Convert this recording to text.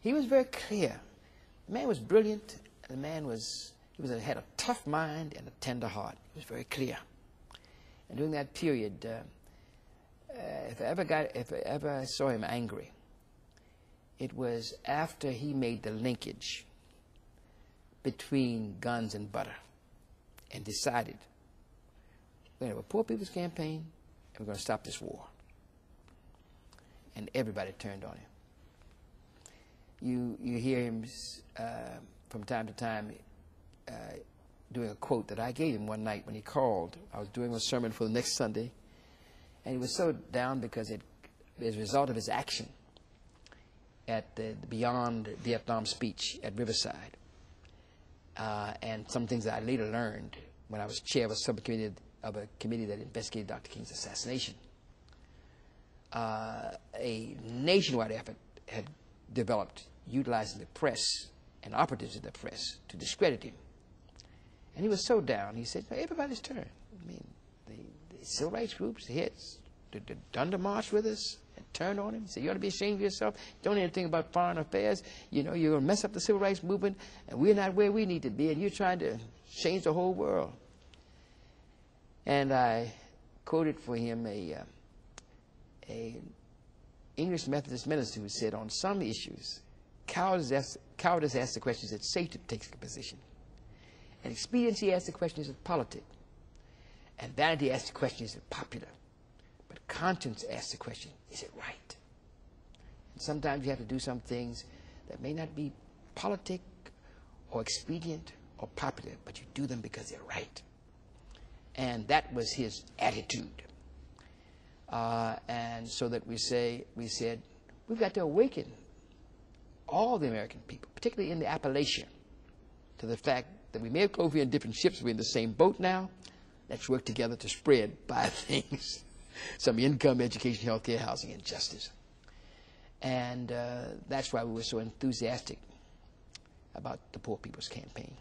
He was very clear. The man was brilliant. The man had a tough mind and a tender heart. He was very clear. And during that period, if I ever saw him angry, it was after he made the linkage between guns and butter and decided we're going to have a poor people's campaign and we're going to stop this war. And everybody turned on him. You hear him from time to time doing a quote that I gave him one night when he called. I was doing a sermon for the next Sunday, and he was so down because as a result of his action at the Beyond Vietnam speech at Riverside, and some things that I later learned when I was chair of a subcommittee of a committee that investigated Dr. King's assassination. A nationwide effort had developed utilizing the press and operatives of the press to discredit him. And he was so down, he said, everybody's turn. I mean, the civil rights groups, the heads, done the march with us and turned on him. He said, you ought to be ashamed of yourself. Don't know anything about foreign affairs. You know, you're going to mess up the civil rights movement, and we're not where we need to be, and you're trying to change the whole world. And I quoted for him a English Methodist minister who said, on some issues, cowardice asks the question, is it safe to take a position? And expediency asks the question, is it politic? And vanity asks the question, is it popular? But conscience asks the question, is it right? And sometimes you have to do some things that may not be politic or expedient or popular, but you do them because they're right. And that was his attitude. And so that we said, we've got to awaken all the American people, particularly in the Appalachia, to the fact that we may have over here in different ships, we're in the same boat now. Let's work together to spread 5 things: some income, education, health care, housing, and justice. And that's why we were so enthusiastic about the Poor People's Campaign.